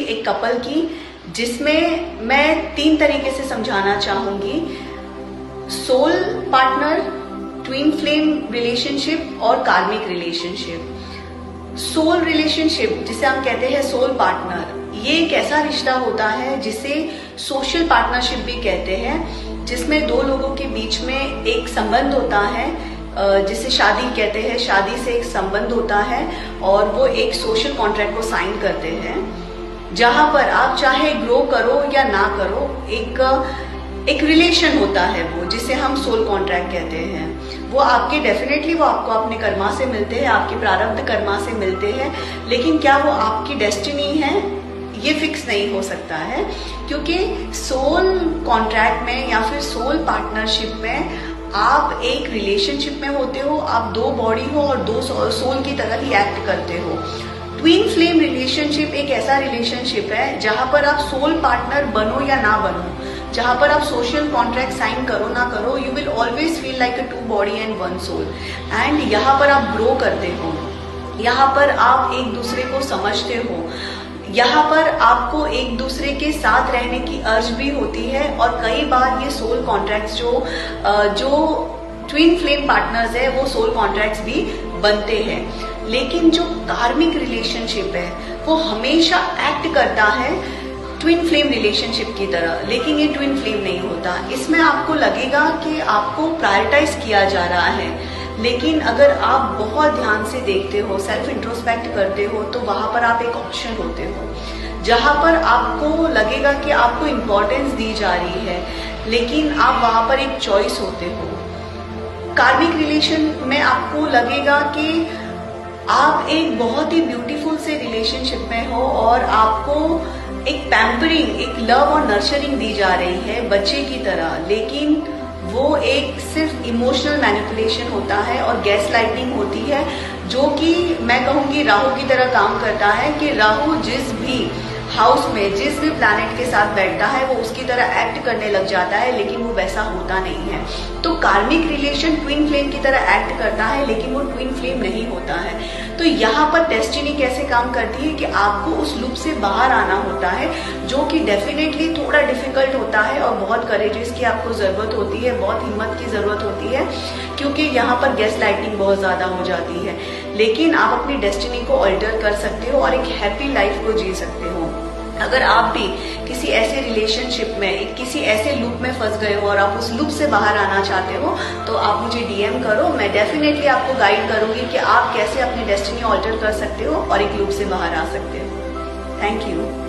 एक कपल की, जिसमें मैं 3 तरीके से समझाना चाहूंगी। Soul partner, twin flame relationship और कार्मिक रिलेशनशिप। सोल रिलेशनशिप जिसे हम कहते हैं सोल पार्टनर, ये एक ऐसा रिश्ता होता है जिसे सोशल पार्टनरशिप भी कहते हैं, जिसमें 2 लोगों के बीच में एक संबंध होता है जिसे शादी कहते हैं। शादी से एक संबंध होता है और वो एक सोशल कॉन्ट्रैक्ट को साइन करते हैं, जहां पर आप चाहे ग्रो करो या ना करो, एक रिलेशन होता है वो, जिसे हम सोल कॉन्ट्रैक्ट कहते हैं। वो आपके डेफिनेटली वो आपको अपने कर्मा से मिलते हैं, आपके प्रारब्ध कर्मा से मिलते हैं, लेकिन क्या वो आपकी डेस्टिनी है, ये फिक्स नहीं हो सकता है। क्योंकि सोल कॉन्ट्रैक्ट में या फिर सोल पार्टनरशिप में आप एक रिलेशनशिप में होते हो, आप 2 बॉडी हो और 2 सोल की तरह ही एक्ट करते हो। ट्विन फ्लेम रिलेशनशिप एक ऐसा रिलेशनशिप है जहां पर आप सोल पार्टनर बनो या ना बनो, जहां पर आप सोशल कॉन्ट्रैक्ट साइन करो ना करो, you will always feel like a 2 body and 1 soul. And यहाँ पर आप ग्रो करते हो, यहाँ पर आप एक दूसरे को समझते हो, यहाँ पर आपको एक दूसरे के साथ रहने की अर्ज भी होती है। और कई बार ये सोल कॉन्ट्रैक्ट्स जो ट्विन फ्लेम पार्टनर्स है वो सोल कॉन्ट्रैक्ट्स भी बनते हैं। लेकिन जो कार्मिक रिलेशनशिप है वो हमेशा एक्ट करता है ट्विन फ्लेम रिलेशनशिप की तरह, लेकिन ये ट्विन फ्लेम नहीं होता। इसमें आपको लगेगा कि आपको प्रायोरिटाइज किया जा रहा है, लेकिन अगर आप बहुत ध्यान से देखते हो, सेल्फ इंट्रोस्पेक्ट करते हो, तो वहां पर आप एक ऑप्शन होते हो, जहां पर आपको लगेगा कि आपको इम्पोर्टेंस दी जा रही है, लेकिन आप वहां पर एक चॉइस होते हो। कार्मिक रिलेशन में आपको लगेगा कि आप एक बहुत ही ब्यूटीफुल से रिलेशनशिप में हो और आपको एक पैम्परिंग, एक लव और नर्चरिंग दी जा रही है बच्चे की तरह, लेकिन वो एक सिर्फ इमोशनल मैनिपुलेशन होता है और गैस लाइटिंग होती है, जो कि मैं कहूंगी राहु की तरह काम करता है। कि राहु जिस भी हाउस में, जिस भी प्लैनेट के साथ बैठता है वो उसकी तरह एक्ट करने लग जाता है, लेकिन वो वैसा होता नहीं है। तो कार्मिक रिलेशन ट्विन फ्लेम की तरह एक्ट करता है, लेकिन वो ट्विन फ्लेम नहीं होता है। तो यहाँ पर डेस्टिनी कैसे काम करती है कि आपको उस लूप से बाहर आना होता है, जो कि डेफिनेटली थोड़ा डिफिकल्ट होता है और बहुत करेजेस की आपको जरूरत होती है, बहुत हिम्मत की जरूरत होती है, क्योंकि यहाँ पर गैस लाइटिंग बहुत ज्यादा हो जाती है। लेकिन आप अपनी डेस्टिनी को अल्टर कर सकते हो और एक हैप्पी लाइफ को जी सकते हो। अगर आप भी किसी ऐसे रिलेशनशिप में, किसी ऐसे लूप में फंस गए हो और आप उस लूप से बाहर आना चाहते हो, तो आप मुझे DM करो, मैं डेफिनेटली आपको गाइड करूंगी कि आप कैसे अपनी डेस्टिनी ऑल्टर कर सकते हो और एक लूप से बाहर आ सकते हो। Thank you.